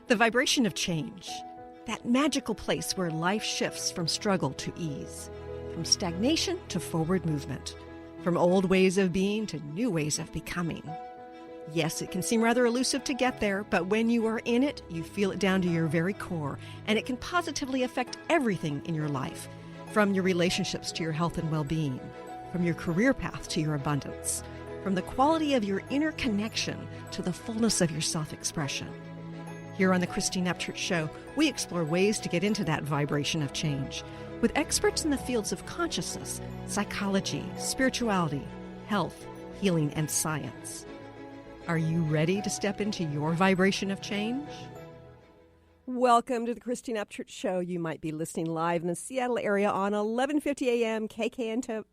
The vibration of change. That magical place where life shifts from struggle to ease, from stagnation to forward movement, from old ways of being to new ways of becoming. Yes, it can seem rather elusive to get there, but when you are in it, you feel it down to your very core, and it can positively affect everything in your life, from your relationships to your health and well-being, from your career path to your abundance, from the quality of your inner connection to the fullness of your self-expression. Here on the Christine Upchurch Show, we explore ways to get into that vibration of change with experts in the fields of consciousness, psychology, spirituality, health, healing, and science. Are you ready to step into your vibration of change? Welcome to the Christine Upchurch Show. You might be listening live in the Seattle area on 11:50 a.m. KKNW.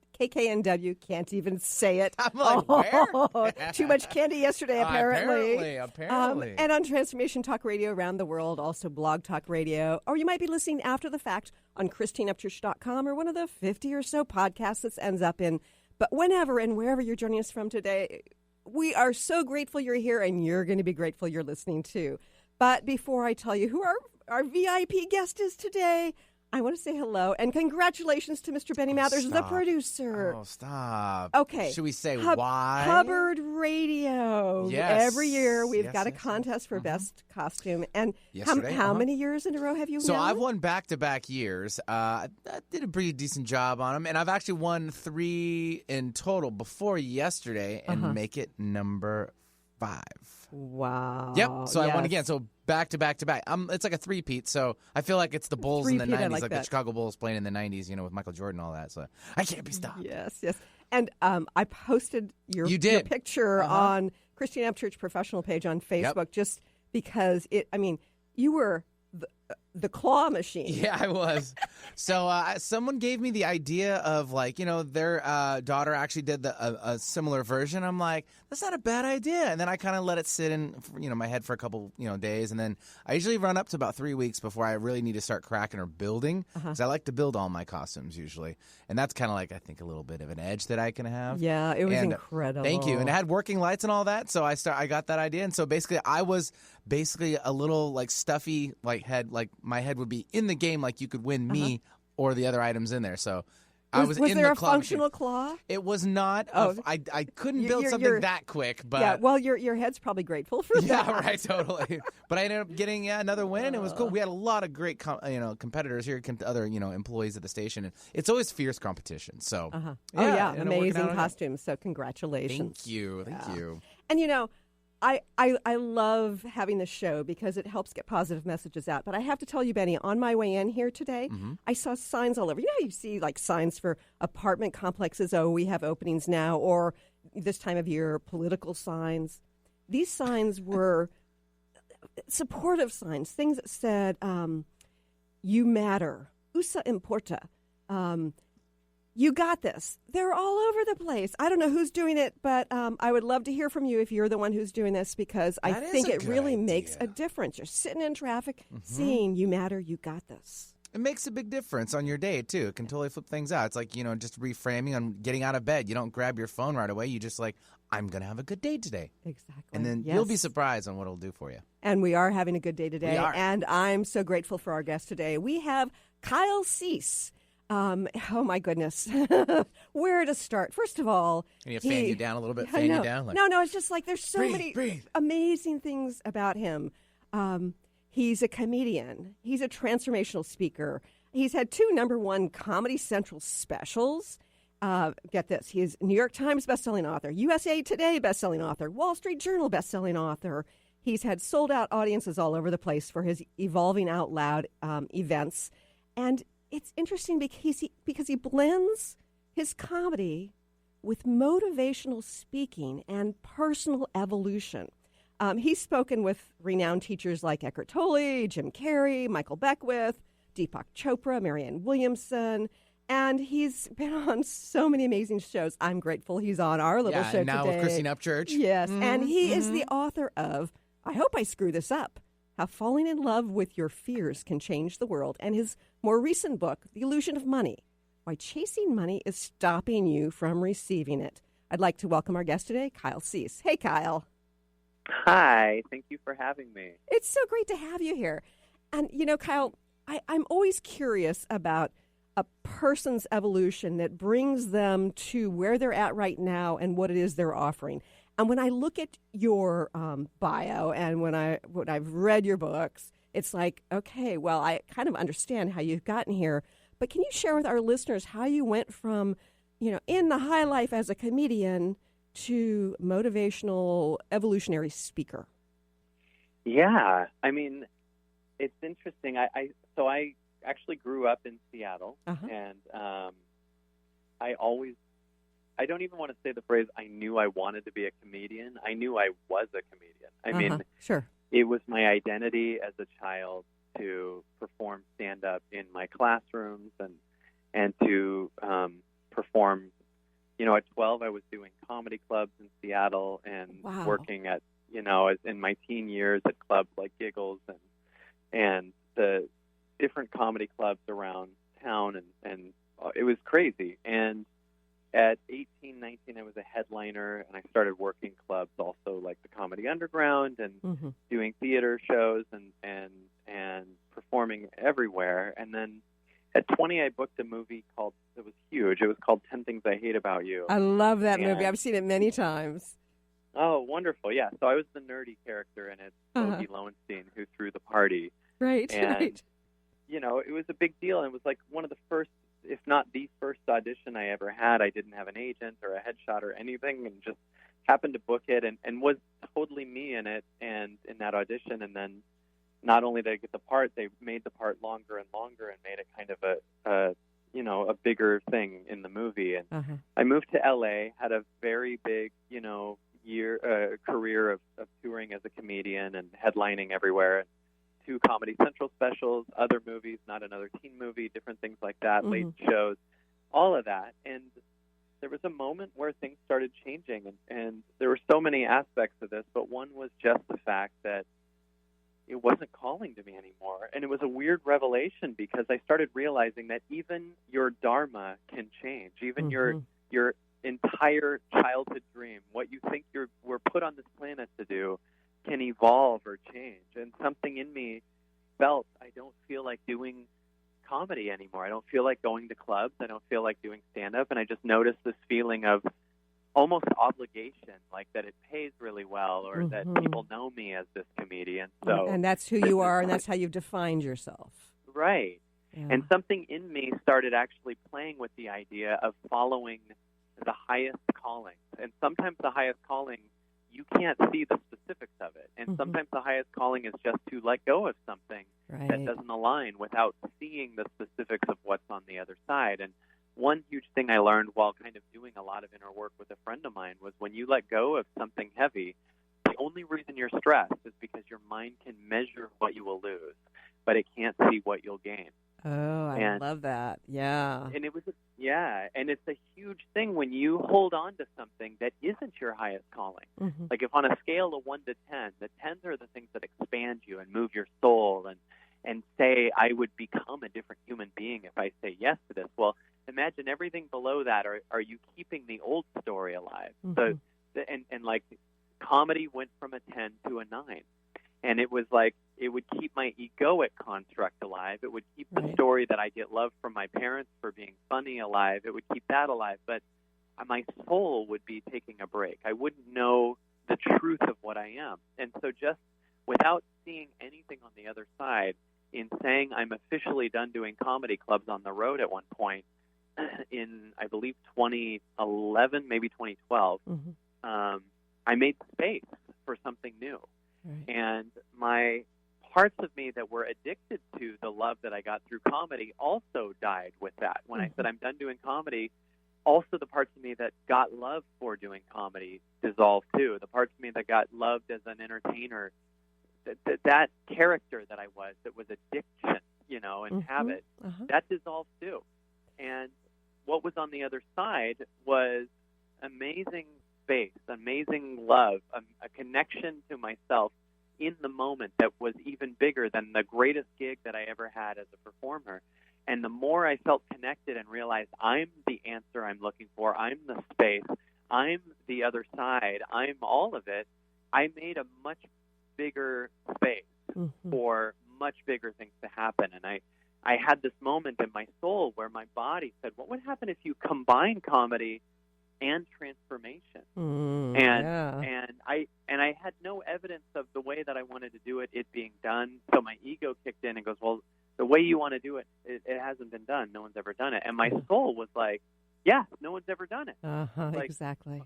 Can't even say it. I'm like, where? Too much candy yesterday, apparently. Apparently. And on Transformation Talk Radio around the world, also Blog Talk Radio. Or you might be listening after the fact on ChristineUpchurch.com or one of the 50 or so podcasts this ends up in. But whenever and wherever you're joining us from today, we are so grateful you're here, and you're going to be grateful you're listening too. But before I tell you who our VIP guest is today, I want to say hello and congratulations to Mr. Benny Mathers, the producer. Oh, stop. Okay. Should we say why? Hubbard Radio. Yes. Every year we've got a contest for best costume. And how many years in a row have you won? So I've won back-to-back years. I did a pretty decent job on them. And I've actually won 3 in total before yesterday and make it number 5. Wow. Yep. So I won again. So back to back to back. It's like a three-peat. So I feel like it's the Bulls in the 90s, like the Chicago Bulls playing in the 90s, with Michael Jordan and all that. So I can't be stopped. Yes. And I posted your picture on Christine Upchurch professional page on Facebook just because you were the claw machine. Yeah, I was. So someone gave me the idea of their daughter actually did a similar version. I'm like, that's not a bad idea. And then I kind of let it sit in my head for a couple days, and then I usually run up to about 3 weeks before I really need to start cracking or building, because I like to build all my costumes usually, and that's kind of I think a little bit of an edge that I can have. Yeah, it was incredible. Thank you. And it had working lights and all that, so I got that idea, and so basically I was a little stuffy head, my head would be in the game, you could win me or the other items in there. So I was in the claw. Was there a functional claw? It was not. I couldn't build something that quick. But yeah, well, your head's probably grateful for that. Yeah, right, totally. But I ended up getting another win, and it was cool. We had a lot of great competiters here, other employees at the station, and it's always fierce competition. So amazing costumes. So congratulations. Thank you. And I love having this show because it helps get positive messages out. But I have to tell you, Benny, on my way in here today, I saw signs all over. You know how you see signs for apartment complexes, we have openings now, or this time of year, political signs. These signs were supportive signs, things that said, you matter, usa importa, you got this. They're all over the place. I don't know who's doing it, but I would love to hear from you if you're the one who's doing this, because I think it really makes a difference. You're sitting in traffic, seeing you matter, you got this. It makes a big difference on your day, too. It can totally flip things out. It's just reframing on getting out of bed. You don't grab your phone right away. You just I'm going to have a good day today. Exactly. And then you'll be surprised on what it'll do for you. And we are having a good day today. We are. And I'm so grateful for our guest today. We have Kyle Cease. Oh, my goodness. Where to start? First of all, can you fan you down a little bit? Fan you down? No, it's just there's so many amazing things about him. He's a comedian. He's a transformational speaker. He's had 2 #1 Comedy Central specials. Get this. He is New York Times bestselling author, USA Today bestselling author, Wall Street Journal bestselling author. He's had sold-out audiences all over the place for his Evolving Out Loud events. And it's interesting because he blends his comedy with motivational speaking and personal evolution. He's spoken with renowned teachers like Eckhart Tolle, Jim Carrey, Michael Beckwith, Deepak Chopra, Marianne Williamson, and he's been on so many amazing shows. I'm grateful he's on our little show now today. With Christine Upchurch. Yes, and he is the author of, I hope I screw this up, How Falling in Love with Your Fears Can Change the World, and his more recent book, The Illusion of Money, Why Chasing Money is Stopping You from Receiving It. I'd like to welcome our guest today, Kyle Cease. Hey, Kyle. Hi, thank you for having me. It's so great to have you here. And, Kyle, I'm always curious about a person's evolution that brings them to where they're at right now and what it is they're offering. And when I look at your bio and when I've read your books, it's like, okay, well, I kind of understand how you've gotten here. But can you share with our listeners how you went from, in the high life as a comedian to motivational evolutionary speaker? Yeah, I mean, it's interesting. I actually grew up in Seattle, Uh-huh. and I don't even want to say the phrase "I knew I wanted to be a comedian." I knew I was a comedian. I mean, Sure. it was my identity as a child to perform stand-up in my classrooms and to perform. At 12, I was doing comedy clubs in Seattle and Wow. working at, as in my teen years at clubs like Giggles and the different comedy clubs around town, and it was crazy. And at 18, 19, I was a headliner, and I started working clubs also like the Comedy Underground and Mm-hmm. doing theater shows and performing everywhere. And then at 20, I booked a movie it was huge. It was called 10 Things I Hate About You. I love that movie. And- I've seen it many times. Oh, wonderful. Yeah. So I was the nerdy character in it, Bogey Lowenstein, who threw the party. Right, And, right. It was a big deal. And it was like one of the first, if not the first audition I ever had. I didn't have an agent or a headshot or anything, and just happened to book it and was totally me in it and in that audition. And then not only did I get the part, they made the part longer and longer and made it kind of a bigger thing in the movie. And Uh-huh. I moved to LA, had a very big, career of touring as a comedian and headlining everywhere. 2 Comedy Central specials, other movies, Not Another Teen Movie, different things like that, late shows, all of that. And there was a moment where things started changing, and there were so many aspects of this, but one was just the fact that it wasn't calling to me anymore. And it was a weird revelation because I started realizing that even your dharma can change, even your entire childhood dream, what you think we're put on this planet to do, can evolve or change. And something in me felt I don't feel like doing comedy anymore. I don't feel like going to clubs. I don't feel like doing stand-up. And I just noticed this feeling of almost obligation, like that it pays really well or that people know me as this comedian. So And that's who you are, and that's how you've defined yourself. Right. Yeah. And something in me started actually playing with the idea of following the highest calling. And sometimes the highest calling, you can't see the specifics of it. And sometimes the highest calling is just to let go of something that doesn't align without seeing the specifics of what's on the other side. And one huge thing I learned while kind of doing a lot of inner work with a friend of mine was when you let go of something heavy, the only reason you're stressed is because your mind can measure what you will lose, but it can't see what you'll gain. Oh, I love that. Yeah. And and it's a huge thing when you hold on to something that isn't your highest calling. Like if on a scale of 1 to 10, the 10s are the things that expand you and move your soul and say, I would become a different human being if I say yes to this. Well, imagine everything below that. Are you keeping the old story alive? So, and like comedy went from a 10 to a 9. And it was like it would keep my egoic construct alive. It would keep the story that I get love from my parents for being funny alive. It would keep that alive. But my soul would be taking a break. I wouldn't know the truth of what I am. And so just without seeing anything on the other side, in saying I'm officially done doing comedy clubs on the road at one point in, I believe, 2011, maybe 2012, I made space for something new. And my parts of me that were addicted to the love that I got through comedy also died with that. When I said I'm done doing comedy, also the parts of me that got love for doing comedy dissolved too. The parts of me that got loved as an entertainer, that character that I was, that was addiction, and habit, that dissolved too. And what was on the other side was amazing space, amazing love, a connection to myself in the moment that was even bigger than the greatest gig that I ever had as a performer. And the more I felt connected and realized I'm the answer I'm looking for, I'm the space, I'm the other side, I'm all of it, I made a much bigger space for much bigger things to happen. And I had this moment in my soul where my body said, what would happen if you combine comedy and transformation? And I had no evidence of the way that I wanted to do it being done. So my ego kicked in and goes, well, the way you want to do it, it hasn't been done. No one's ever done it. And my soul was like, yeah, no one's ever done it. Like, exactly.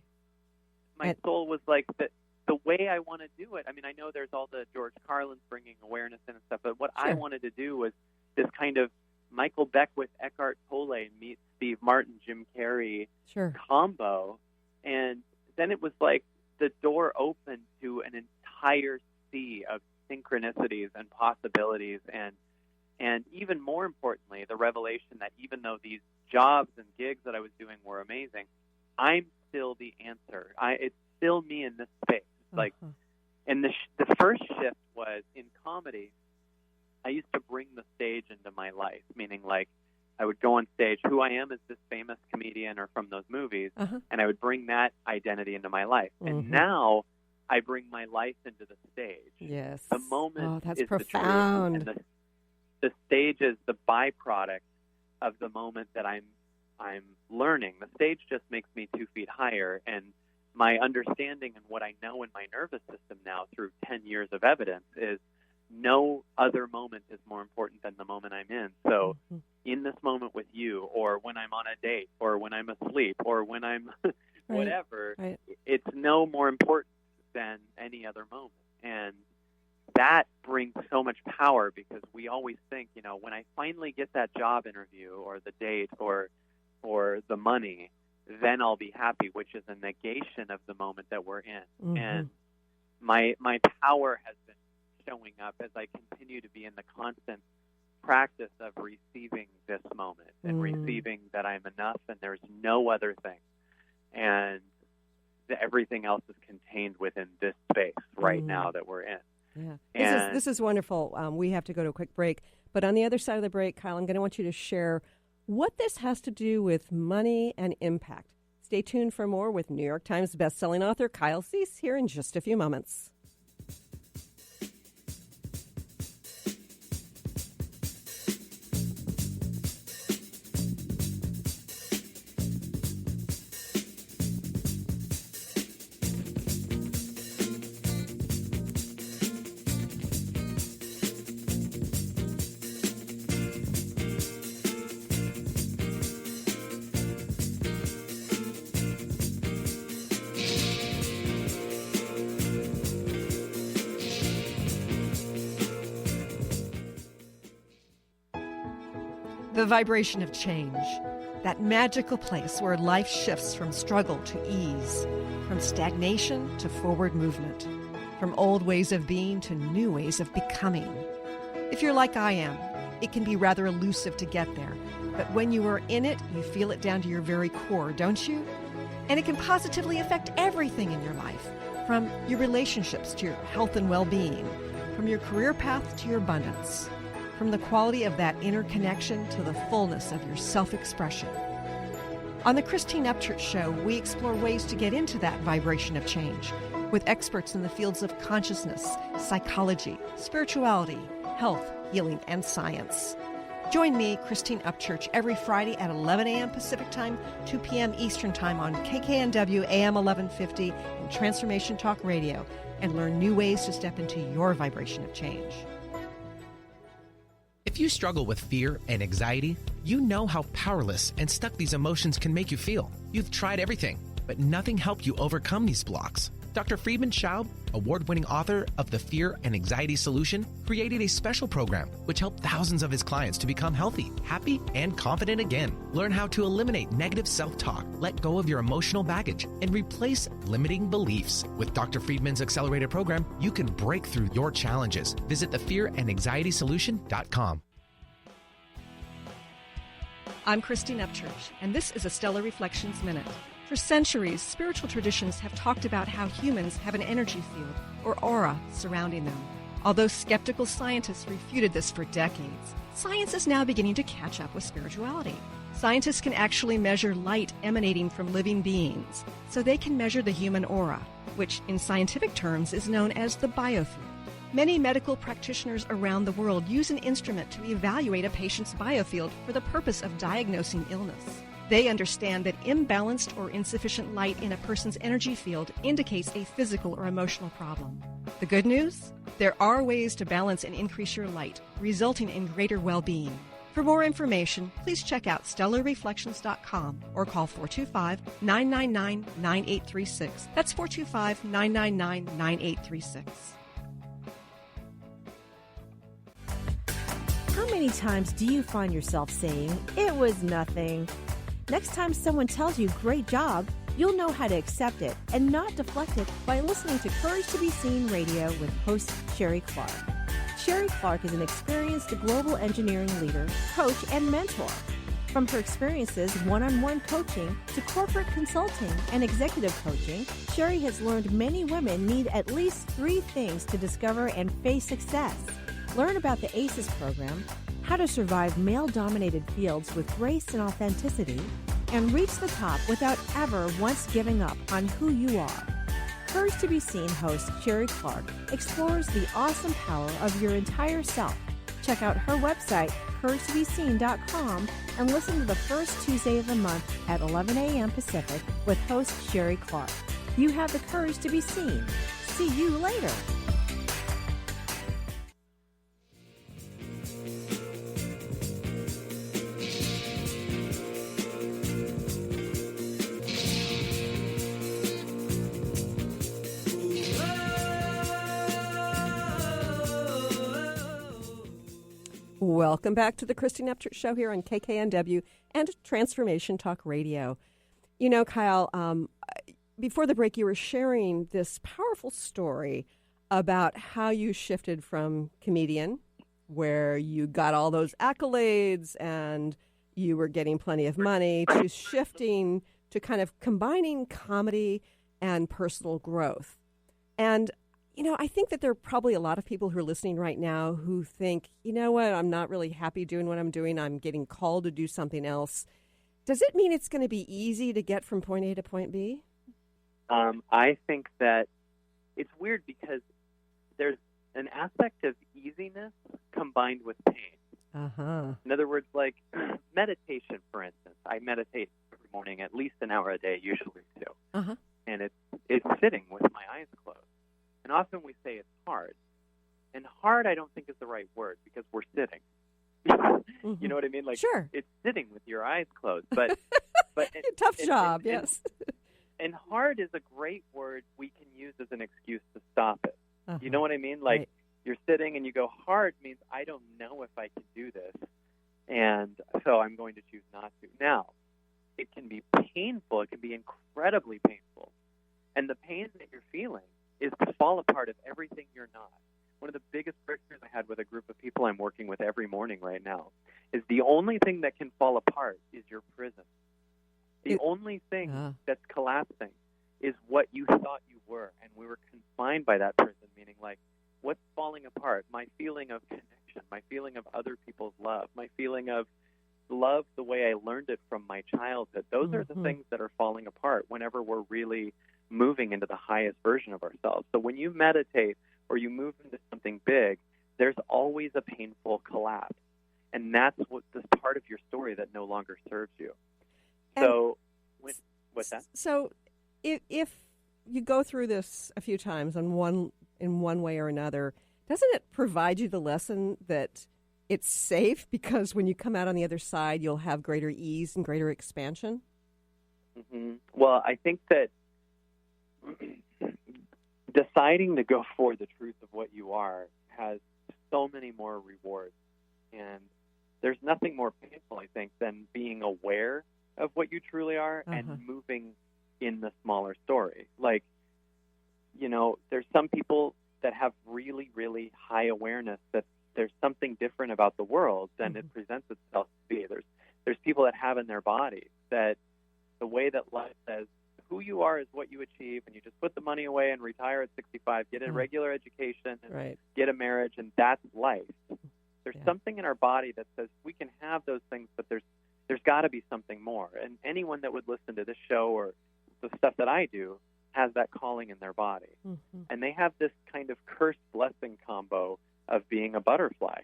My soul was like, the way I want to do it. I mean, I know there's all the George Carlin's bringing awareness in and stuff, but what I wanted to do was this kind of Michael Beckwith, Eckhart Tolle meets Steve Martin, Jim Carrey combo. And then it was like the door opened to an entire sea of synchronicities and possibilities. And even more importantly, the revelation that even though these jobs and gigs that I was doing were amazing, I'm still the answer. It's still me in this space. Like, and the first shift was in comedy. I used to bring the stage into my life, meaning like I would go on stage. Who I am is this famous comedian or from those movies, and I would bring that identity into my life. And now I bring my life into the stage. Yes, the moment that's is profound. The truth, and the stage is the byproduct of the moment that I'm learning. The stage just makes me 2 feet higher, and my understanding and what I know in my nervous system now through 10 years of evidence is no other moment is more important than the moment I'm in. So in this moment with you, or when I'm on a date, or when I'm asleep, or when I'm whatever, it's no more important than any other moment. And that brings so much power, because we always think, you know, when I finally get that job interview or the date or the money, then I'll be happy, which is a negation of the moment that we're in. And my power has been showing up as I continue to be in the constant practice of receiving this moment and receiving that I'm enough and there's no other thing. And everything else is contained within this space right now that we're in. Yeah. This is wonderful. We have to go to a quick break. But on the other side of the break, Kyle, I'm going to want you to share what this has to do with money and impact. Stay tuned for more with New York Times bestselling author Kyle Cease here in just a few moments. The vibration of change, that magical place where life shifts from struggle to ease, from stagnation to forward movement, from old ways of being to new ways of becoming. If you're like I am, it can be rather elusive to get there, but when you are in it, you feel it down to your very core, don't you? And it can positively affect everything in your life, from your relationships to your health and well-being, from your career path to your abundance, from the quality of that inner connection to the fullness of your self-expression. On the Christine Upchurch Show, we explore ways to get into that vibration of change with experts in the fields of consciousness, psychology, spirituality, health, healing, and science. Join me, Christine Upchurch, every Friday at 11 a.m. Pacific Time, 2 p.m. Eastern Time on KKNW AM 1150 and Transformation Talk Radio, and learn new ways to step into your vibration of change. If you struggle with fear and anxiety, you know how powerless and stuck these emotions can make you feel. You've tried everything, but nothing helped you overcome these blocks. Dr. Friedman Schaub, award-winning author of The Fear and Anxiety Solution, created a special program which helped thousands of his clients to become healthy, happy, and confident again. Learn how to eliminate negative self-talk, let go of your emotional baggage, and replace limiting beliefs. With Dr. Friedman's accelerated program, you can break through your challenges. Visit thefearandanxietysolution.com. I'm Christine Upchurch, and this is a Stellar Reflections Minute. For centuries, spiritual traditions have talked about how humans have an energy field, or aura, surrounding them. Although skeptical scientists refuted this for decades, science is now beginning to catch up with spirituality. Scientists can actually measure light emanating from living beings, so they can measure the human aura. which in scientific terms is known as the biofield. Many medical practitioners around the world use an instrument to evaluate a patient's biofield for the purpose of diagnosing illness. They understand that imbalanced or insufficient light in a person's energy field indicates a physical or emotional problem. The good news? There are ways to balance and increase your light, resulting in greater well-being. For more information, please check out stellarreflections.com or call 425-999-9836. That's 425-999-9836. How many times do you find yourself saying, "It was nothing"? Next time someone tells you, "Great job," you'll know how to accept it and not deflect it by listening to Courage to be Seen Radio with host Sherry Clark. Sherry Clark is an experienced global engineering leader, coach, and mentor. From her experiences one-on-one coaching to corporate consulting and executive coaching, Sherry has learned many women need at least 3 things to discover and face success. Learn about the ACES program, how to survive male-dominated fields with grace and authenticity, and reach the top without ever once giving up on who you are. Courage to be Seen host Sherry Clark explores the awesome power of your entire self. Check out her website, couragetobeseen.com, and listen to the first Tuesday of the month at 11 a.m. Pacific with host Sherry Clark. You have the courage to be seen. See you later. Welcome back to the Christine Upchurch Show here on KKNW and Transformation Talk Radio. You know, Kyle, before the break, you were sharing this powerful story about how you shifted from comedian, where you got all those accolades and you were getting plenty of money, to shifting to kind of combining comedy and personal growth. And you know, I think that there are probably a lot of people who are listening right now who think, you know what, I'm not really happy doing what I'm doing. I'm getting called to do something else. Does it mean it's going to be easy to get from point A to point B? I think that it's weird because there's an aspect of easiness combined with pain. Uh-huh. In other words, like meditation, for instance. I meditate every morning, at least an hour a day, usually 2. Uh-huh. And it's sitting with my eyes closed. And often we say it's hard. And hard, I don't think is the right word because we're sitting. Mm-hmm. You know what I mean? Like, sure. It's sitting with your eyes closed. But tough job, yes. And hard is a great word we can use as an excuse to stop it. Uh-huh. You know what I mean? Like, right. You're sitting and you go, hard means I don't know if I can do this. And so I'm going to choose not to. Now, it can be painful. It can be incredibly painful. And the pain that you're feeling is to fall apart of everything you're not. One of the biggest breakthroughs I had with a group of people I'm working with every morning right now is the only thing that can fall apart is your prison. The only thing that's collapsing is what you thought you were, and we were confined by that prison, meaning like what's falling apart? My feeling of connection, my feeling of other people's love, my feeling of love the way I learned it from my childhood. Those are the things that are falling apart whenever we're really moving into the highest version of ourselves. So when you meditate or you move into something big, there's always a painful collapse. And that's this part of your story that no longer serves you. So, what's that? So if you go through this a few times in one way or another, doesn't it provide you the lesson that it's safe because when you come out on the other side, you'll have greater ease and greater expansion? Mm-hmm. Well, I think that deciding to go for the truth of what you are has so many more rewards. And there's nothing more painful, I think, than being aware of what you truly are and moving in the smaller story. Like, you know, there's some people that have really, really high awareness that there's something different about the world than it presents itself to be. There's people that have in their bodies that the way that life says, who you are is what you achieve, and you just put the money away and retire at 65, get a regular education, and get a marriage, and that's life. There's something in our body that says we can have those things, but there's got to be something more. And anyone that would listen to this show or the stuff that I do has that calling in their body. And they have this kind of curse-blessing combo of being a butterfly.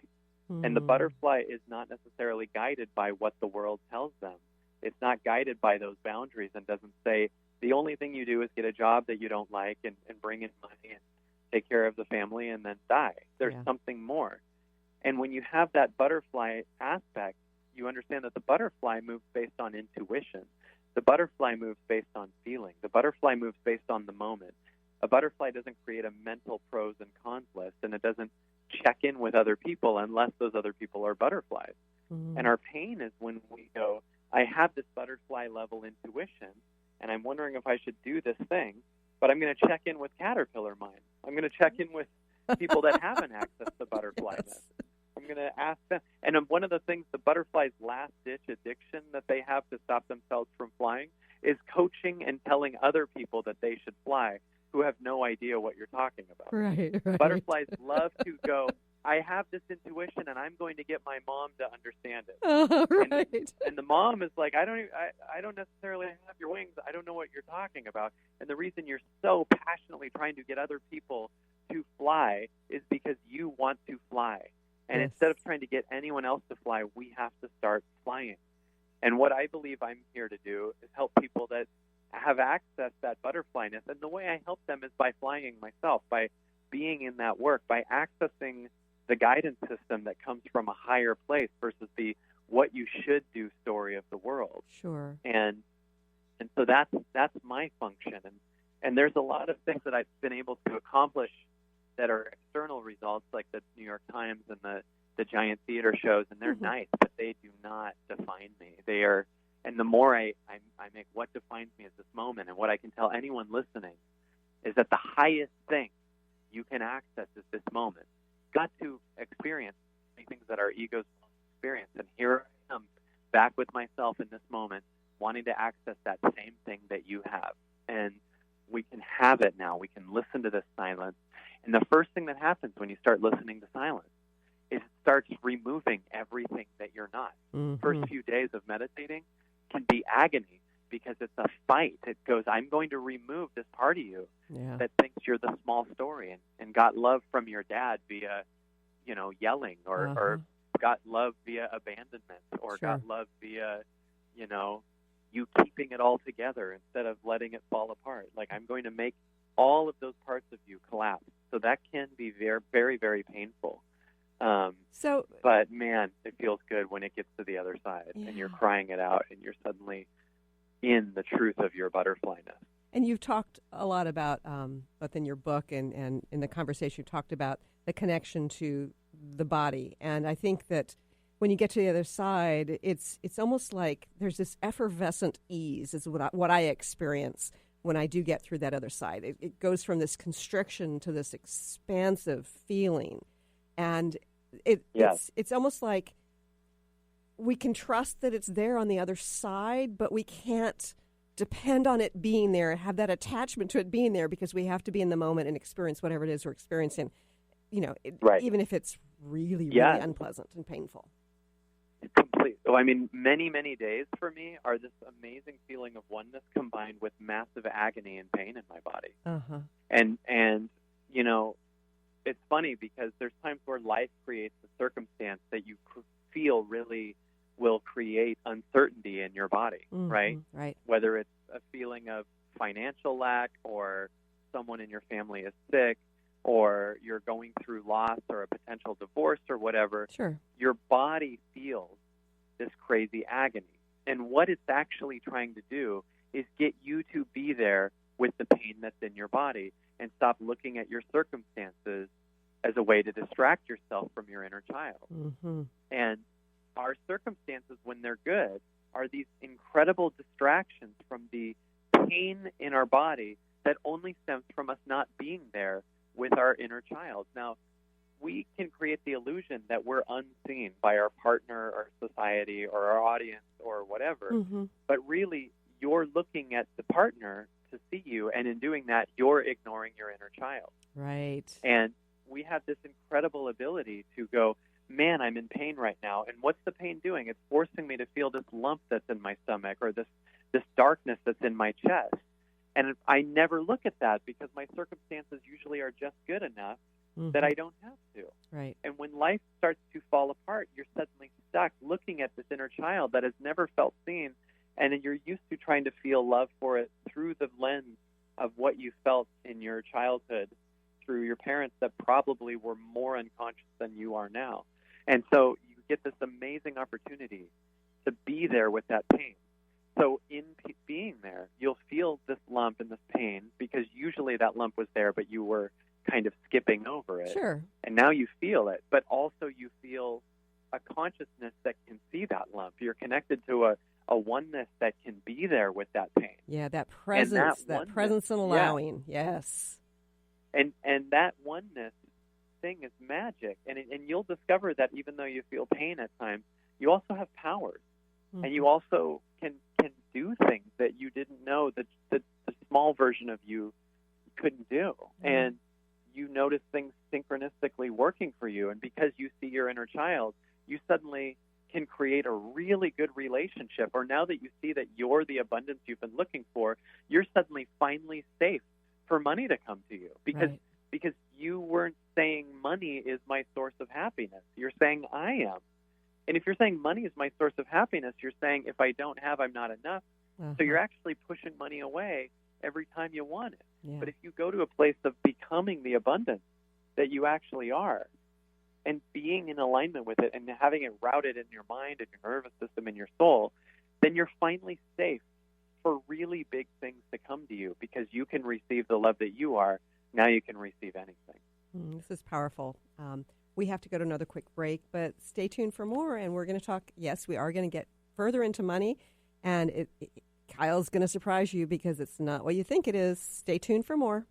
And the butterfly is not necessarily guided by what the world tells them. It's not guided by those boundaries and doesn't say, the only thing you do is get a job that you don't like and bring in money and take care of the family and then die. There's something more. And when you have that butterfly aspect, you understand that the butterfly moves based on intuition. The butterfly moves based on feeling. The butterfly moves based on the moment. A butterfly doesn't create a mental pros and cons list, and it doesn't check in with other people unless those other people are butterflies. And our pain is when we go, I have this butterfly level intuition, and I'm wondering if I should do this thing, but I'm going to check in with caterpillar mind. I'm going to check in with people that haven't accessed the butterflyness. I'm going to ask them. And one of the things, the butterfly's last-ditch addiction that they have to stop themselves from flying is coaching and telling other people that they should fly who have no idea what you're talking about. Right. Butterflies love to go, I have this intuition, and I'm going to get my mom to understand it. Right. And the mom is like, I don't necessarily have your wings. I don't know what you're talking about. And the reason you're so passionately trying to get other people to fly is because you want to fly. And instead of trying to get anyone else to fly, we have to start flying. And what I believe I'm here to do is help people that have accessed that butterflyness. And the way I help them is by flying myself, by being in that work, by accessing the guidance system that comes from a higher place versus the what you should do story of the world. Sure. And so that's my function. And there's a lot of things that I've been able to accomplish that are external results, like the New York Times and the giant theater shows, and they're nice, but they do not define me. They are, and the more I make what defines me at this moment, and what I can tell anyone listening is that the highest thing you can access is this moment. Got to experience things that our egos experience, and here I am back with myself in this moment, wanting to access that same thing that you have, and we can have it now. We can listen to this silence. And the first thing that happens when you start listening to silence is it starts removing everything that you're not. First few days of meditating can be agony because it's a fight. It goes, I'm going to remove this part of you that thinks you're the small story and got love from your dad via, yelling or got love via abandonment or got love via, you keeping it all together instead of letting it fall apart. Like, I'm going to make all of those parts of you collapse. So that can be very, very, very painful. But man, it feels good when it gets to the other side and you're crying it out and you're suddenly in the truth of your butterflyness. And you've talked a lot about, both in your book and in the conversation, you talked about the connection to the body. And I think that when you get to the other side, it's almost like there's this effervescent ease is what I experience when I do get through that other side. It goes from this constriction to this expansive feeling. And it's almost like we can trust that it's there on the other side, but we can't depend on it being there, have that attachment to it being there, because we have to be in the moment and experience whatever it is we're experiencing, even if it's really, really unpleasant and painful. Complete. So, many, many days for me are this amazing feeling of oneness combined with massive agony and pain in my body. And it's funny because there's times where life creates a circumstance that you feel really will create uncertainty in your body, right? Right. Whether it's a feeling of financial lack or someone in your family is sick or you're going through loss or a potential divorce or whatever, your body feels this crazy agony. And what it's actually trying to do is get you to be there with the pain that's in your body and stop looking at your circumstances as a way to distract yourself from your inner child. And our circumstances, when they're good, are these incredible distractions from the pain in our body that only stems from us not being there with our inner child. Now, we can create the illusion that we're unseen by our partner or society or our audience or whatever, but really you're looking at the partner to see you, and in doing that, you're ignoring your inner child. Right. And we have this incredible ability to go, man, I'm in pain right now, and what's the pain doing? It's forcing me to feel this lump that's in my stomach or this darkness that's in my chest. And I never look at that because my circumstances usually are just good enough that I don't have to. Right. And when life starts to fall apart, you're suddenly stuck looking at this inner child that has never felt seen, and you're used to trying to feel love for it through the lens of what you felt in your childhood through your parents that probably were more unconscious than you are now. And so you get this amazing opportunity to be there with that pain. So in being there, you'll feel this lump and this pain because usually that lump was there, but you were kind of skipping over it. Sure. And now you feel it, but also you feel a consciousness that can see that lump. You're connected to a oneness that can be there with that pain. Yeah, that presence, that presence and allowing. Yeah. Yes. And that oneness thing is magic. And you'll discover that even though you feel pain at times, you also have powers. And you also can do things that you didn't know that the small version of you couldn't do. And you notice things synchronistically working for you. And because you see your inner child, you suddenly can create a really good relationship. Or now that you see that you're the abundance you've been looking for, you're suddenly finally safe for money to come to you. Because you weren't saying money is my source of happiness. You're saying I am. And if you're saying money is my source of happiness, you're saying if I don't have, I'm not enough. So you're actually pushing money away every time you want it. Yeah. But if you go to a place of becoming the abundance that you actually are and being in alignment with it and having it routed in your mind and your nervous system and your soul, then you're finally safe for really big things to come to you because you can receive the love that you are. Now you can receive anything. This is powerful. We have to go to another quick break, but stay tuned for more. And we're going to talk, yes, we are going to get further into money. And Kyle's going to surprise you because it's not what you think it is. Stay tuned for more.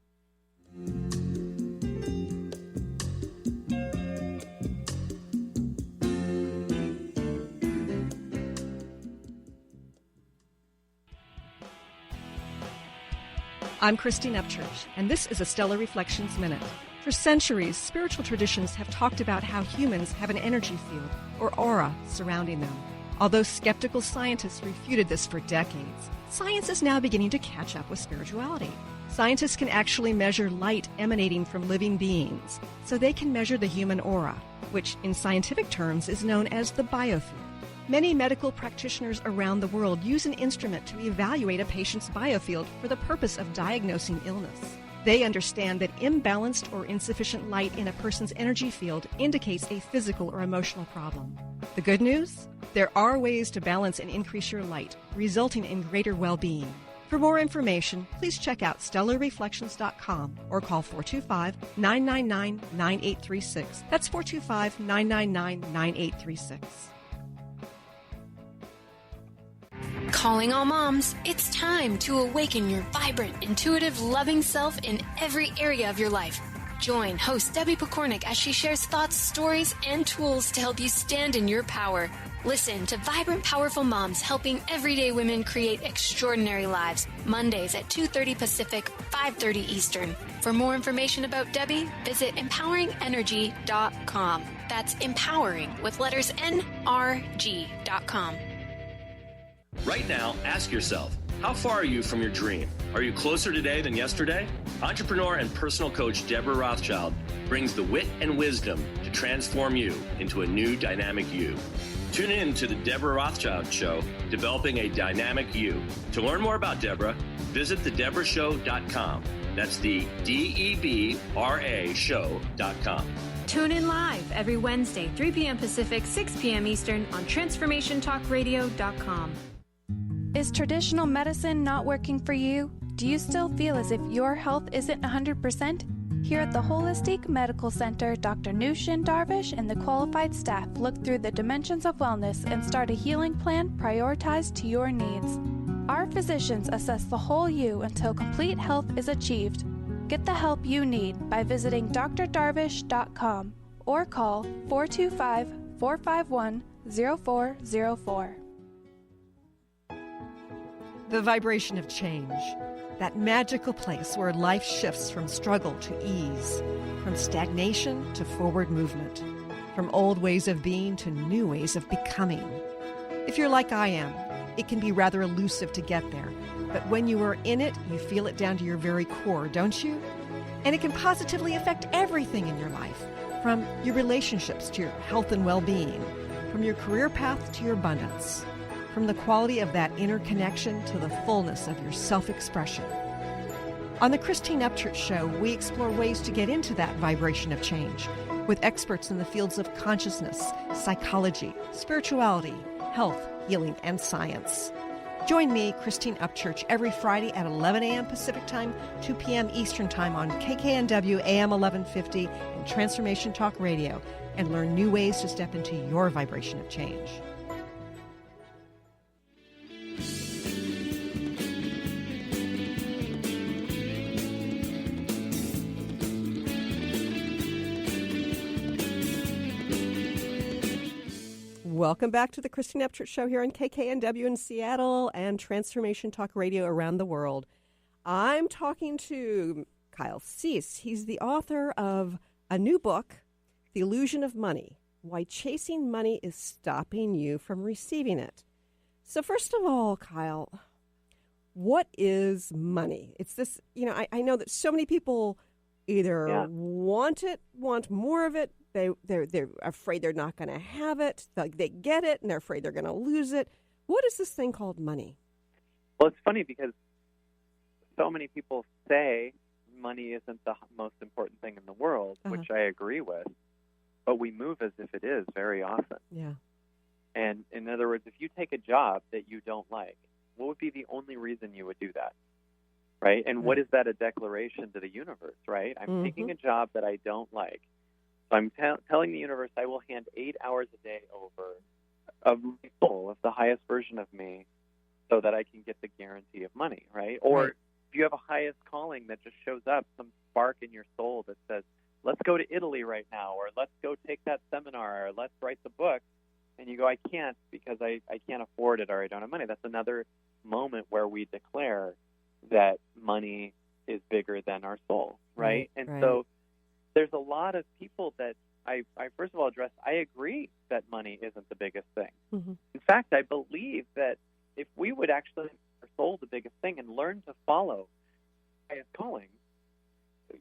I'm Christine Upchurch, and this is a Stellar Reflections Minute. For centuries, spiritual traditions have talked about how humans have an energy field, or aura, surrounding them. Although skeptical scientists refuted this for decades, science is now beginning to catch up with spirituality. Scientists can actually measure light emanating from living beings, so they can measure the human aura, which in scientific terms is known as the biofield. Many medical practitioners around the world use an instrument to evaluate a patient's biofield for the purpose of diagnosing illness. They understand that imbalanced or insufficient light in a person's energy field indicates a physical or emotional problem. The good news? There are ways to balance and increase your light, resulting in greater well-being. For more information, please check out stellarreflections.com or call 425-999-9836. That's 425-999-9836. Calling all moms, it's time to awaken your vibrant, intuitive, loving self in every area of your life. Join host Debbie Pokornik as she shares thoughts, stories, and tools to help you stand in your power. Listen to Vibrant, Powerful Moms helping everyday women create extraordinary lives. Mondays at 2:30 Pacific, 5:30 Eastern. For more information about Debbie, visit empoweringenergy.com. That's empowering with letters NRG.com. Right now, ask yourself, how far are you from your dream? Are you closer today than yesterday? Entrepreneur and personal coach Deborah Rothschild brings the wit and wisdom to transform you into a new dynamic you. Tune in to the Deborah Rothschild Show, Developing a Dynamic You. To learn more about Deborah, visit thedeborahshow.com. That's the DEBRA show.com. Tune in live every Wednesday, 3 p.m. Pacific, 6 p.m. Eastern on transformationtalkradio.com. Is traditional medicine not working for you? Do you still feel as if your health isn't 100%? Here at the Holistic Medical Center, Dr. Nushin Darvish and the qualified staff look through the dimensions of wellness and start a healing plan prioritized to your needs. Our physicians assess the whole you until complete health is achieved. Get the help you need by visiting drdarvish.com or call 425-451-0404. The vibration of change, that magical place where life shifts from struggle to ease, from stagnation to forward movement, from old ways of being to new ways of becoming. If you're like I am, it can be rather elusive to get there, but when you are in it, you feel it down to your very core, don't you? And it can positively affect everything in your life, from your relationships to your health and well-being, from your career path to your abundance, from the quality of that inner connection to the fullness of your self-expression. On the Christine Upchurch Show, we explore ways to get into that vibration of change with experts in the fields of consciousness, psychology, spirituality, health, healing, and science. Join me, Christine Upchurch, every Friday at 11 a.m. Pacific Time, 2 p.m. Eastern Time on KKNW AM 1150 and Transformation Talk Radio, and learn new ways to step into your vibration of change. Welcome back to the Christine Upchurch Show here on KKNW in Seattle and Transformation Talk Radio around the world. I'm talking to Kyle Cease. He's the author of a new book, The Illusion of Money, Why Chasing Money is Stopping You from Receiving It. So first of all, Kyle, what is money? It's this, I know that so many people either want more of it, they're afraid they're not going to have it. They get it, and they're afraid they're going to lose it. What is this thing called money? Well, it's funny because so many people say money isn't the most important thing in the world, which I agree with, but we move as if it is very often. Yeah. And in other words, if you take a job that you don't like, what would be the only reason you would do that? Right? And what is that a declaration to the universe, right? I'm taking a job that I don't like. So I'm telling the universe I will hand 8 hours a day over of my soul, of the highest version of me, so that I can get the guarantee of money, right? Or if you have a highest calling that just shows up, some spark in your soul that says, let's go to Italy right now, or let's go take that seminar, or let's write the book, and you go, I can't because I can't afford it or I don't have money. That's another moment where we declare that money is bigger than our soul, right? So there's a lot of people that I first of all address, I agree that money isn't the biggest thing. In fact, I believe that if we would actually make our soul the biggest thing and learn to follow highest calling,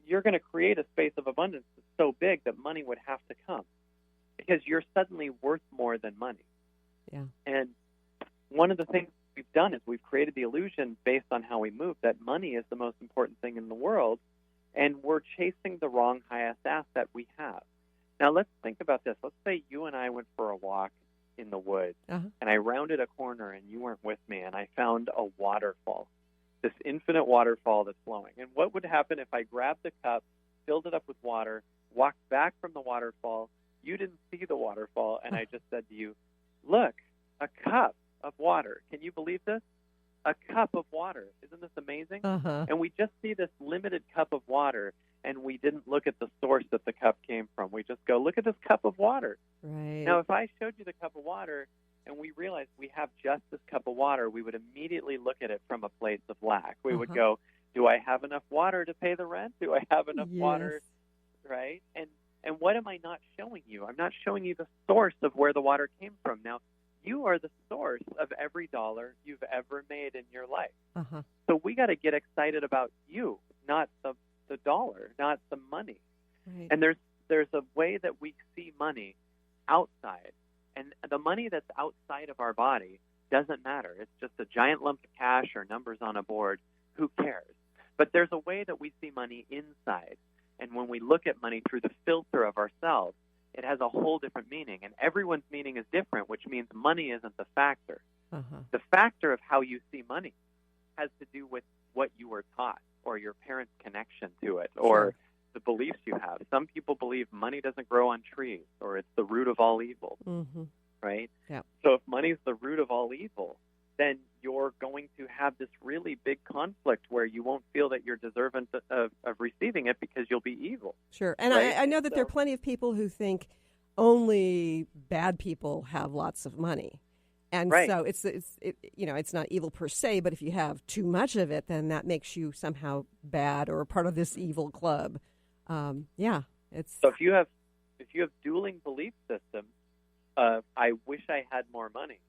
you're going to create a space of abundance that's so big that money would have to come because you're suddenly worth more than money. Yeah. And one of the things we've done is we've created the illusion based on how we move that money is the most important thing in the world, and we're chasing the wrong highest asset we have. Now, let's think about this. Let's say you and I went for a walk in the woods, and I rounded a corner and you weren't with me, and I found a waterfall, this infinite waterfall that's flowing. And what would happen if I grabbed the cup, filled it up with water, walked back from the waterfall, you didn't see the waterfall, and I just said to you, look, a cup of water. Can you believe this? A cup of water. Isn't this amazing? And we just see this limited cup of water, and we didn't look at the source that the cup came from. We just go, look at this cup of water. Right. Now, if I showed you the cup of water and we realized we have just this cup of water, we would immediately look at it from a place of lack. We would go, do I have enough water to pay the rent? Do I have enough water? Right? And what am I not showing you? I'm not showing you the source of where the water came from. Now, you are the source of every dollar you've ever made in your life. So we got to get excited about you, not the dollar, not the money. Right. And there's a way that we see money outside. And the money that's outside of our body doesn't matter. It's just a giant lump of cash or numbers on a board. Who cares? But there's a way that we see money inside. And when we look at money through the filter of ourselves, it has a whole different meaning. And everyone's meaning is different, which means money isn't the factor. The factor of how you see money has to do with what you were taught or your parents' connection to it or the beliefs you have. Some people believe money doesn't grow on trees or it's the root of all evil, right? Yeah. So if money's the root of all evil, then you're going to have this really big conflict where you won't feel that you're deserving of receiving it because you'll be evil. Sure. And right? I know that there are plenty of people who think only bad people have lots of money. And so it's not evil per se, but if you have too much of it, then that makes you somehow bad or a part of this evil club. It's so if you have dueling belief systems, I wish I had more money,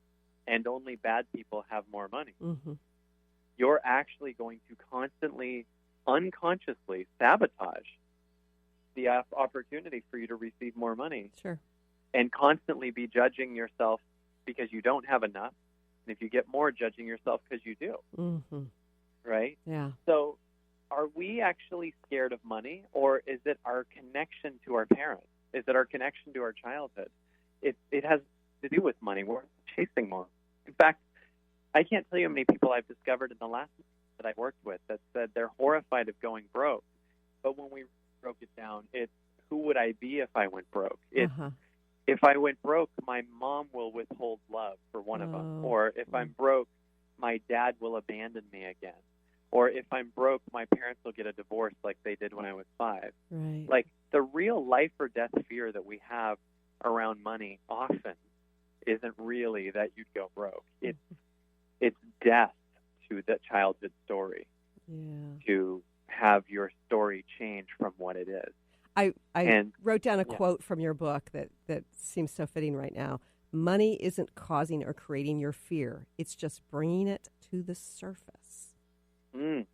and only bad people have more money. you're actually going to constantly, unconsciously sabotage the opportunity for you to receive more money. Sure. And constantly be judging yourself because you don't have enough. And if you get more, judging yourself because you do. Mm-hmm. Right? Yeah. So are we actually scared of money, or is it our connection to our parents? Is it our connection to our childhood? It has to do with money. We're chasing more. In fact, I can't tell you how many people I've discovered in the last month that I've worked with that said they're horrified of going broke. But when we broke it down, it's who would I be if I went broke? It's if I went broke, my mom will withhold love for one of them. Or if I'm broke, my dad will abandon me again. Or if I'm broke, my parents will get a divorce like they did when I was 5. Right. Like the real life or death fear that we have around money often isn't really that you'd go broke. It's death to the childhood story. Yeah. To have your story change from what it is. I wrote down a quote from your book that seems so fitting right now. Money isn't causing or creating your fear. It's just bringing it to the surface. So,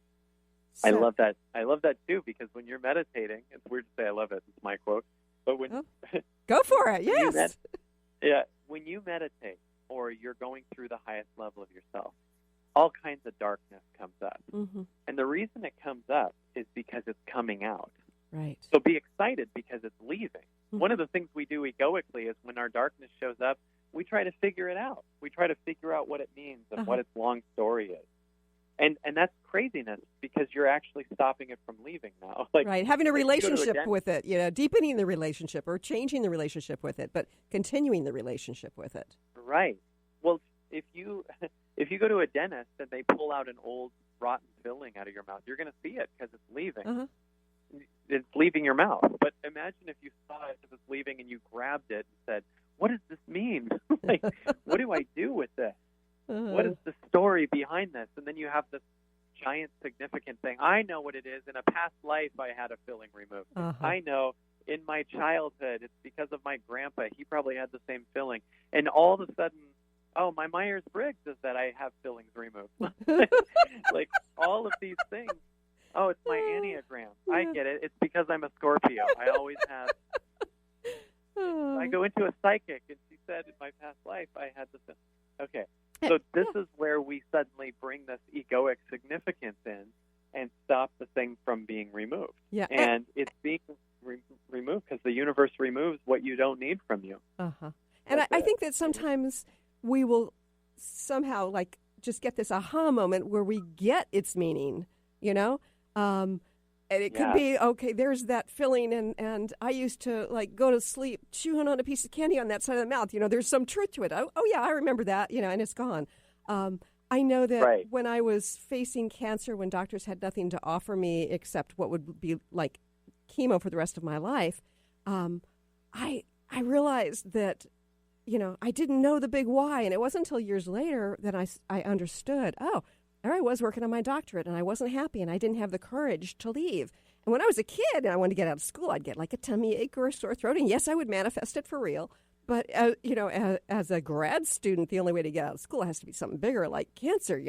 I love that. I love that, too, because when you're meditating, it's weird to say I love it. It's my quote. But when go for it, yes. When you meditate or you're going through the highest level of yourself, all kinds of darkness comes up. Mm-hmm. And the reason it comes up is because it's coming out. Right. So be excited because it's leaving. Mm-hmm. One of the things we do egoically is when our darkness shows up, we try to figure it out. We try to figure out what it means and what its long story is. And that's craziness because you're actually stopping it from leaving now. Like, right, having a relationship with it, deepening the relationship or changing the relationship with it, but continuing the relationship with it. Right. Well, if you go to a dentist and they pull out an old rotten filling out of your mouth, you're going to see it because it's leaving. It's leaving your mouth. But imagine if you saw it as it's leaving and you grabbed it and said, what does this mean? Like, what do I do with this? What is the story behind this? And then you have this giant significant thing. I know what it is. In a past life, I had a filling removed. I know in my childhood, it's because of my grandpa. He probably had the same filling. And all of a sudden, my Myers-Briggs is that I have fillings removed. Like all of these things. Oh, it's my Enneagram. I get it. It's because I'm a Scorpio. I always have. I go into a psychic, and she said in my past life I had the. Okay. So this is where we suddenly bring this egoic significance in and stop the thing from being removed. Yeah. And it's being removed because the universe removes what you don't need from you. And I think that sometimes we will somehow just get this aha moment where we get its meaning, and it could be, okay, there's that filling, and I used to go to sleep chewing on a piece of candy on that side of the mouth. There's some truth to it. Oh yeah, I remember that, and it's gone. I know that when I was facing cancer, when doctors had nothing to offer me except what would be like chemo for the rest of my life, I realized that, I didn't know the big why. And it wasn't until years later that I understood, there I was working on my doctorate, and I wasn't happy, and I didn't have the courage to leave. And when I was a kid and I wanted to get out of school, I'd get a tummy ache or a sore throat. And yes, I would manifest it for real. But, as a grad student, the only way to get out of school has to be something bigger like cancer,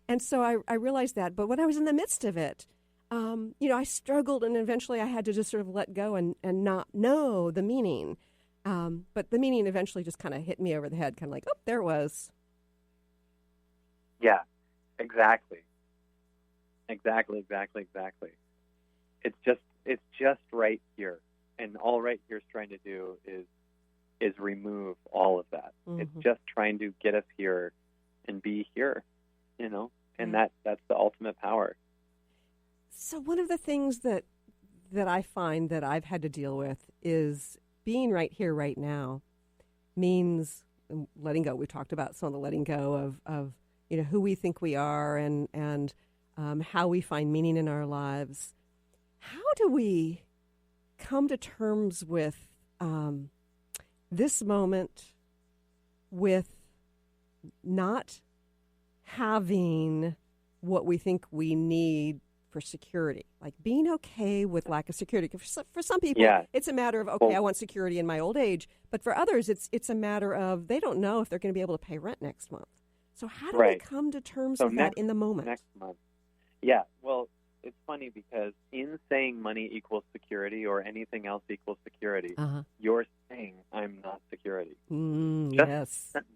And so I realized that. But when I was in the midst of it, I struggled, and eventually I had to just sort of let go and not know the meaning. But the meaning eventually just kind of hit me over the head, kind of like, there it was. Yeah, exactly. It's just right here. And all right here is trying to do is remove all of that. Mm-hmm. It's just trying to get us here and be here, and that's the ultimate power. So one of the things that I find that I've had to deal with is being right here, right now, means letting go. We talked about some of the letting go of who we think we are and how we find meaning in our lives. How do we come to terms with this moment, with not having what we think we need for security, like being okay with lack of security? For some people, it's a matter of, I want security in my old age. But for others, it's a matter of they don't know if they're going to be able to pay rent next month. So how do we Right. come to terms So with that in the moment? Next month. Yeah, well, it's funny because in saying money equals security or anything else equals security, you're saying I'm not security. Just Yes. sentence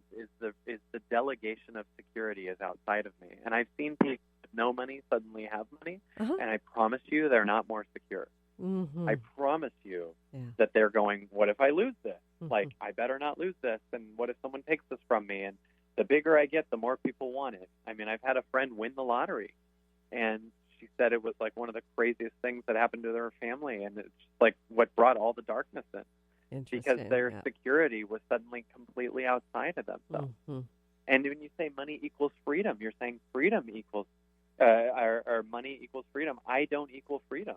is the delegation of security is outside of me. And I've seen people with no money suddenly have money, and I promise you they're not more secure. I promise you that they're going, what if I lose this? Like, I better not lose this. And what if someone takes this from me? And the bigger I get, the more people want it. I mean, I've had a friend win the lottery, and she said it was like one of the craziest things that happened to their family, and it's just like what brought all the darkness in, because their security was suddenly completely outside of themselves. And when you say money equals freedom, you're saying freedom equals or money equals freedom. I don't equal freedom.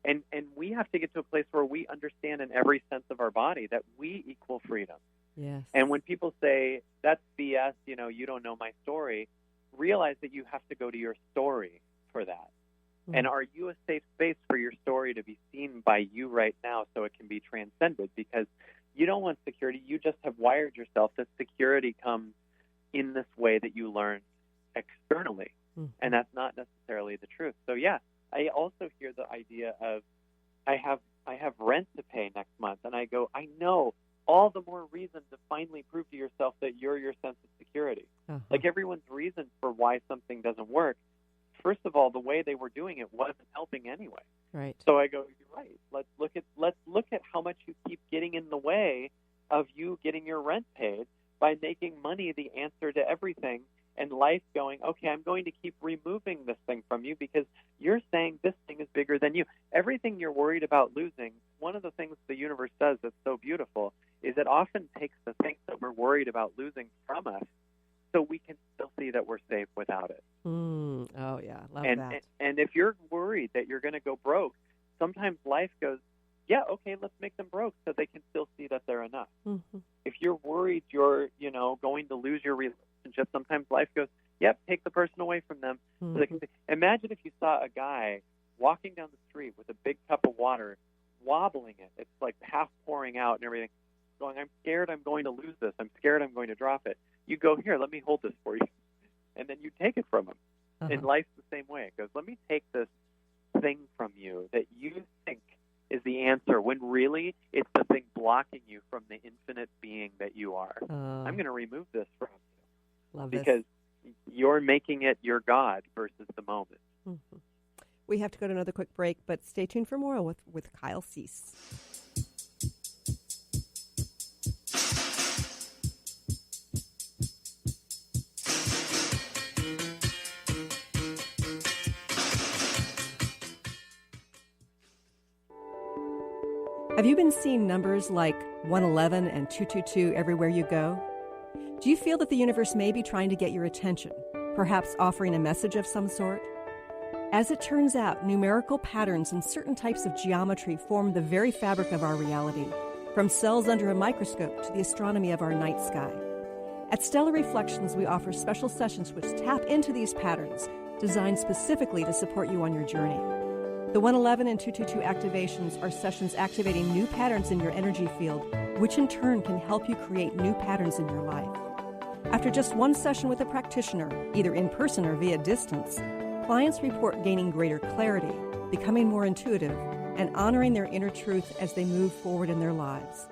And we have to get to a place where we understand in every sense of our body that we equal freedom. Yes. And when people say, that's BS, you don't know my story, realize that you have to go to your story for that. And are you a safe space for your story to be seen by you right now so it can be transcended? Because you don't want security. You just have wired yourself that security comes in this way that you learn externally. And that's not necessarily the truth. So, yeah, I also hear the idea of I have rent to pay next month. And I go, I know, all the more reason to finally prove to yourself that you're your sense of security. Like everyone's reason for why something doesn't work. First of all, the way they were doing it wasn't helping anyway. Right. So I go, you're right. Let's look at how much you keep getting in the way of you getting your rent paid by making money the answer to everything, and life going, okay, I'm going to keep removing this thing from you because you're saying this thing is bigger than you. Everything you're worried about losing, one of the things the universe does that's so beautiful is it often takes the things that we're worried about losing from us so we can still see that we're safe without it. Oh, yeah. Love that. And if you're worried that you're going to go broke, sometimes life goes, yeah, okay, let's make them broke so they can still see that they're enough. If you're worried you're, going to lose your relationship, sometimes life goes, yep, take the person away from them. So they can see. Imagine if you saw a guy walking down the street with a big cup of water, wobbling it. It's like half pouring out and everything, going, I'm scared I'm going to lose this. I'm scared I'm going to drop it. You go, here, let me hold this for you. And then you take it from him. And life's the same way. It goes, let me take this thing from you that you think is the answer when really it's the thing blocking you from the infinite being that you are. I'm going to remove this from you. Love because you're making it your God versus the moment. We have to go to another quick break, but stay tuned for more with Kyle Cease. Have you been seeing numbers like 111 and 222 everywhere you go? Do you feel that the universe may be trying to get your attention, perhaps offering a message of some sort? As it turns out, numerical patterns and certain types of geometry form the very fabric of our reality, from cells under a microscope to the astronomy of our night sky. At Stellar Reflections, we offer special sessions which tap into these patterns, designed specifically to support you on your journey. The 111 and 222 activations are sessions activating new patterns in your energy field, which in turn can help you create new patterns in your life. After just one session with a practitioner, either in person or via distance, clients report gaining greater clarity, becoming more intuitive, and honoring their inner truth as they move forward in their lives.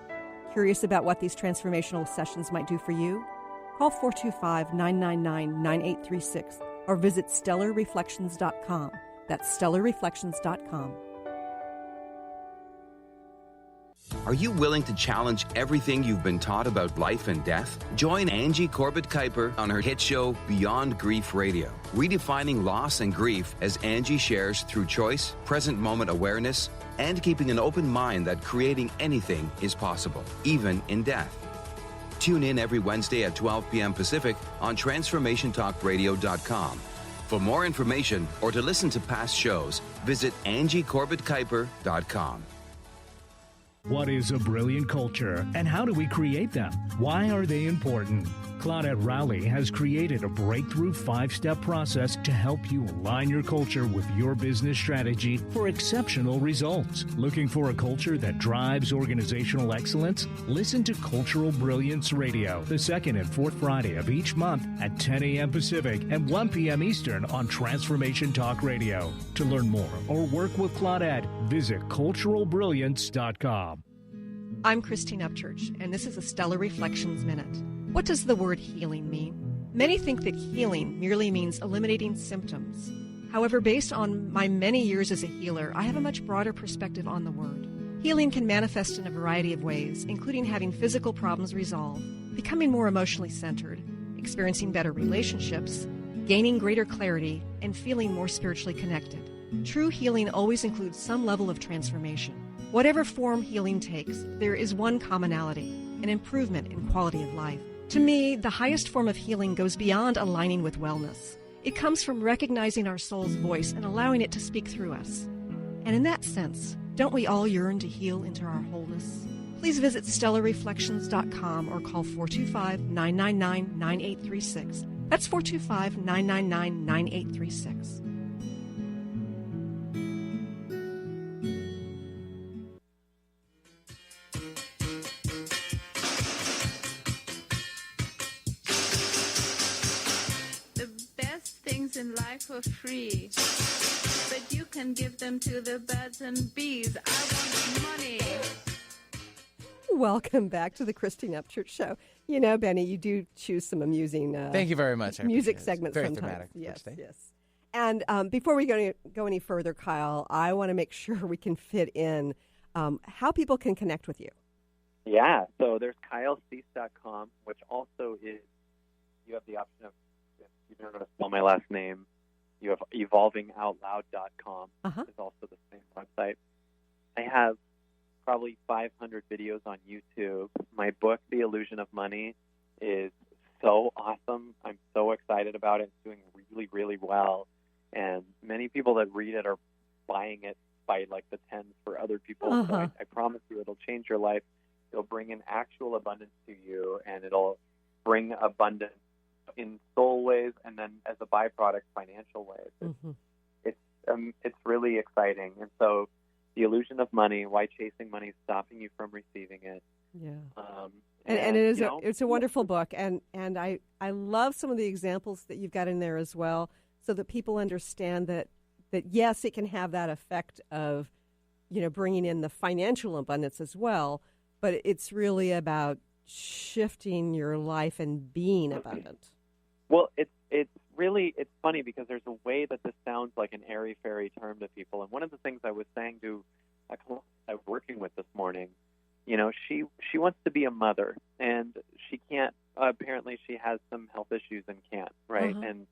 Curious about what these transformational sessions might do for you? Call 425-999-9836 or visit stellarreflections.com. That's stellarreflections.com. Are you willing to challenge everything you've been taught about life and death? Join Angie Corbett-Kuiper on her hit show Beyond Grief Radio, redefining loss and grief as Angie shares through choice, present moment awareness, and keeping an open mind that creating anything is possible, even in death. Tune in every Wednesday at 12 p.m. Pacific on transformationtalkradio.com. For more information or to listen to past shows, visit angiecorbett-kuiper.com. What is a brilliant culture, and how do we create them? Why are they important? Claudette Rowley has created a breakthrough 5-step process to help you align your culture with your business strategy for exceptional results. Looking for a culture that drives organizational excellence? Listen to Cultural Brilliance Radio, the second and fourth Friday of each month at 10 a.m. Pacific and 1 p.m. Eastern on Transformation Talk Radio. To learn more or work with Claudette, visit culturalbrilliance.com. I'm Christine Upchurch, and this is a Stellar Reflections Minute. What does the word healing mean? Many think that healing merely means eliminating symptoms. However, based on my many years as a healer, I have a much broader perspective on the word. Healing can manifest in a variety of ways, including having physical problems resolved, becoming more emotionally centered, experiencing better relationships, gaining greater clarity, and feeling more spiritually connected. True healing always includes some level of transformation. Whatever form healing takes, there is one commonality, an improvement in quality of life. To me, the highest form of healing goes beyond aligning with wellness. It comes from recognizing our soul's voice and allowing it to speak through us. And in that sense, don't we all yearn to heal into our wholeness? Please visit stellarreflections.com or call 425-999-9836. That's 425-999-9836. In life for free, but you can give them to the birds and bees. I want money. Welcome back to the Christine Upchurch Show. You know, Benny, you do choose some amusing Thank you very much. music segments very sometimes. Thematic. Yes, yes. And before we go any further, Kyle, I want to make sure we can fit in how people can connect with you. Yeah, so there's kylecease.com, which also is, you have the option of, if you don't know how to spell my last name, you have evolvingoutloud.com is also the same website. I have probably 500 videos on YouTube. My book, The Illusion of Money, is so awesome. I'm so excited about it. It's doing really, really well. And many people that read it are buying it by like the tens for other people. So I promise you it'll change your life. It'll bring in actual abundance to you, and it'll bring abundance in soul ways, and then as a byproduct, financial ways. It's really exciting. And so, The Illusion of Money: Why Chasing Money is Stopping You from Receiving It. Yeah. And it is it's a wonderful book, and I love some of the examples that you've got in there as well, so that people understand that yes, it can have that effect of, bringing in the financial abundance as well, but it's really about shifting your life and being abundant. Well, it's funny because there's a way that this sounds like an airy-fairy term to people. And one of the things I was saying to a client I was working with this morning, she wants to be a mother, and she can't. Apparently, she has some health issues and can't, right? And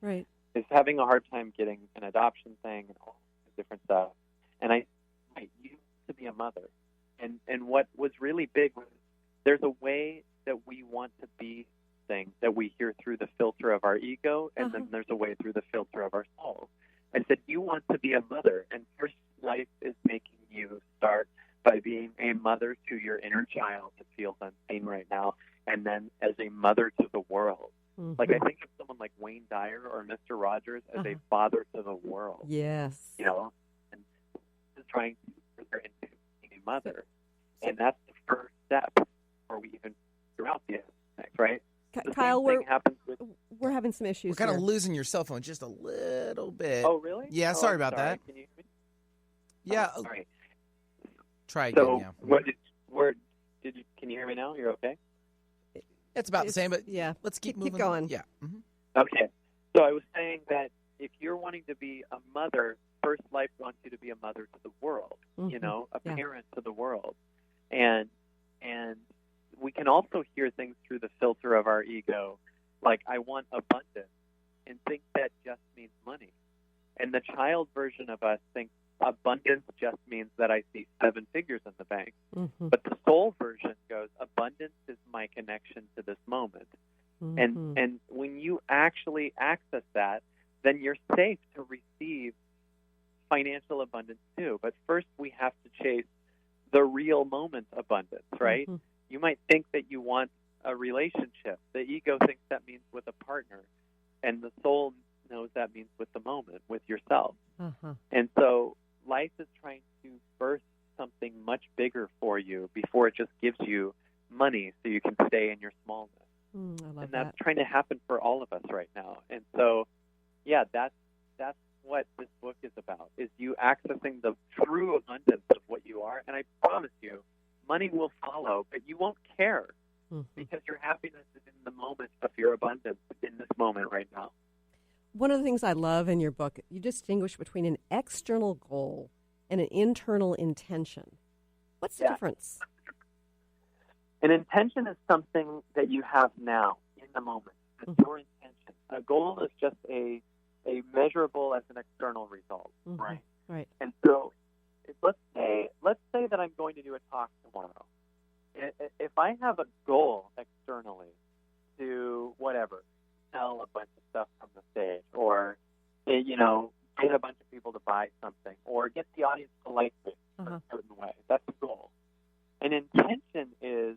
is having a hard time getting an adoption thing and all this different stuff. And you want to be a mother. And what was really big was there's a way that we want to be things that we hear through the filter of our ego, and then there's a way through the filter of our soul. I said, you want to be a mother, and first life is making you start by being a mother to your inner child that feels unseen right now, and then as a mother to the world. Like, I think of someone like Wayne Dyer or Mr. Rogers as a father to the world. Yes. And trying to turn her into being a mother. And that's the first step before we even figure out the next, right? Kyle, we're having some issues. We're kind of here. losing your cell phone just a little bit. Oh, really? Yeah, sorry about that. Can you hear me? Yeah. Oh, sorry. Try again, so, yeah. Can you hear me now? You're okay? It's about the same, but yeah, let's keep moving. Keep going. Yeah. Okay. So I was saying that if you're wanting to be a mother, first life wants you to be a mother to the world, a parent to the world. And we can also hear things through the filter of our ego, like I want abundance, and think that just means money. And the child version of us thinks abundance just means that I see 7 figures in the bank. But the soul version goes, abundance is my connection to this moment. And when you actually access that, then you're safe to receive financial abundance too. But first we have to chase the real moment abundance, right? You might think that you want a relationship. The ego thinks that means with a partner, and the soul knows that means with the moment, with yourself. And so life is trying to birth something much bigger for you before it just gives you money so you can stay in your smallness. I love That's trying to happen for all of us right now. And so, yeah, that's what this book is about, is you accessing the true abundance of what you are. And I promise you, money will follow, but you won't care because your happiness is in the moment of your abundance in this moment right now. One of the things I love in your book, you distinguish between an external goal and an internal intention. What's the difference? An intention is something that you have now, in the moment. It's your intention. A goal is just a measurable as an external result, right? Right. And so let's say that I'm going to do a talk tomorrow. If I have a goal externally to whatever, sell a bunch of stuff from the stage, or get a bunch of people to buy something, or get the audience to like me in a certain way, that's a goal. An intention is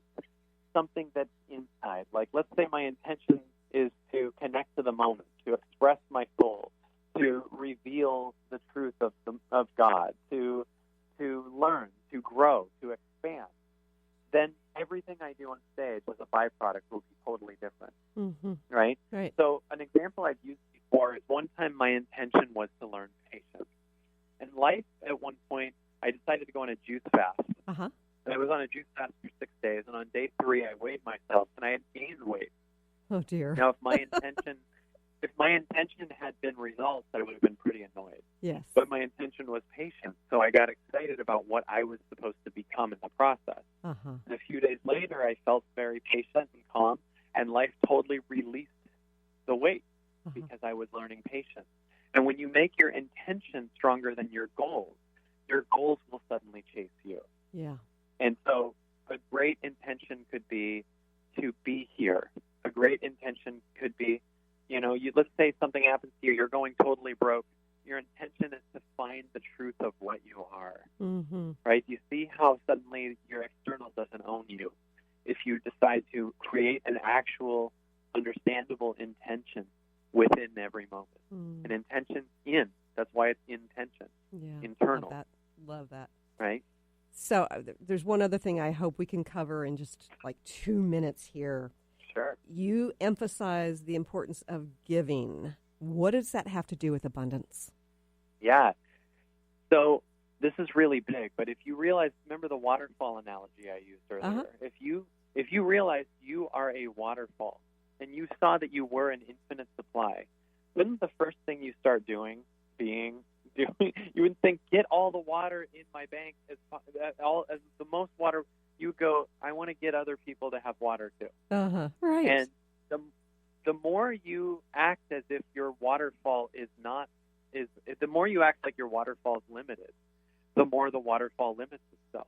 something that's inside. Like, let's say my intention is to connect to the moment, to express my soul, to reveal the truth of God, to learn, to grow, to expand. Then everything I do on stage as a byproduct will be totally different, right? So an example I've used before is one time my intention was to learn patience. In life, at one point, I decided to go on a juice fast. And I was on a juice fast for 6 days, and on day 3, I weighed myself, and I had gained weight. Oh, dear. Now, if my intention had been results, I would have been pretty annoyed. Yes. But my intention was patience, so I got excited about what I was supposed to become in the process. And a few days later, I felt very patient and calm, and life totally released the weight because I was learning patience. And when you make your intention stronger than your goals will suddenly chase you. Yeah. And so a great intention could be to be here. A great intention could be, let's say something happens to you, you're going totally broke. Your intention is to find the truth of what you are, right? You see how suddenly your external doesn't own you. If you decide to create an actual understandable intention within every moment. An intention that's why it's intention. Yeah. Internal. Love that. Right? So there's one other thing I hope we can cover in just like 2 minutes here. Sure. You emphasize the importance of giving. What does that have to do with abundance? Yeah. So this is really big, but if you realize, remember the waterfall analogy I used earlier? If you realize you are a waterfall and you saw that you were an infinite supply, wouldn't the first thing you start doing you would think, get all the water in my bank as the most water. You go, I want to get other people to have water too. Right. And the more you act as if your waterfall the more you act like your waterfall is limited, the more the waterfall limits itself.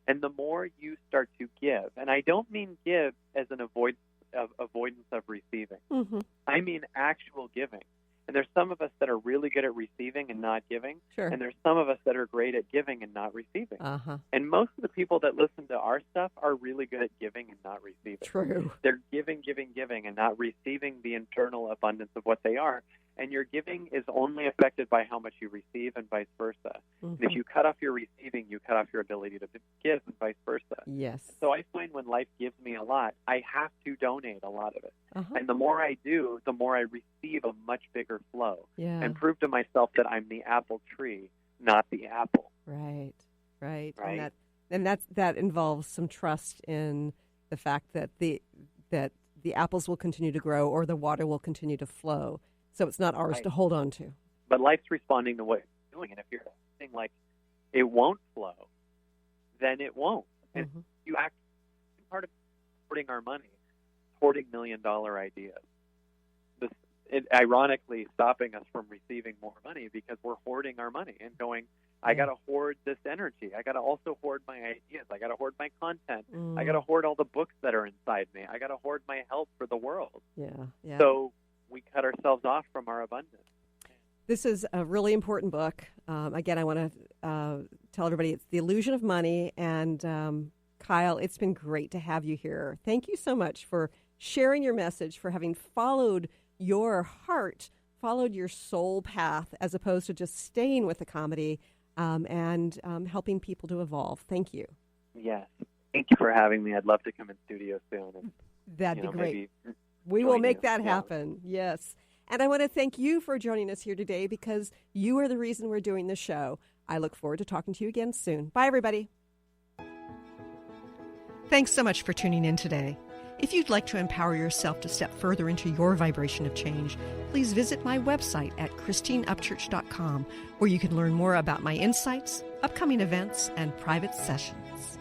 And the more you start to give, and I don't mean give as an avoidance of receiving. I mean actual giving. And there's some of us that are really good at receiving and not giving. Sure. And there's some of us that are great at giving and not receiving. And most of the people that listen to our stuff are really good at giving and not receiving. True. They're giving, and not receiving the internal abundance of what they are. And your giving is only affected by how much you receive and vice versa. And if you cut off your receiving, you cut off your ability to give and vice versa. Yes. So I find when life gives me a lot, I have to donate a lot of it. And the more I do, the more I receive a much bigger flow. Yeah. And prove to myself that I'm the apple tree, not the apple. Right. And that involves some trust in the fact that the apples will continue to grow or the water will continue to flow. So it's not ours to hold on to. But life's responding to what it's doing. And if you're saying like it won't flow, then it won't. And you act part of hoarding our money, hoarding $1 million ideas. Ironically stopping us from receiving more money because we're hoarding our money and going, I got to hoard this energy. I got to also hoard my ideas. I got to hoard my content. I got to hoard all the books that are inside me. I got to hoard my help for the world. Yeah. So we cut ourselves off from our abundance. This is a really important book. Again, I want to tell everybody it's The Illusion of Money, and Kyle, it's been great to have you here. Thank you so much for sharing your message, for having followed your heart, followed your soul path, as opposed to just staying with the comedy and helping people to evolve. Thank you. Yes. Thank you for having me. I'd love to come in studio soon. And, that'd be great. We will make that happen. Yes. And I want to thank you for joining us here today, because you are the reason we're doing this show. I look forward to talking to you again soon. Bye, everybody. Thanks so much for tuning in today. If you'd like to empower yourself to step further into your vibration of change, please visit my website at christineupchurch.com, where you can learn more about my insights, upcoming events, and private sessions.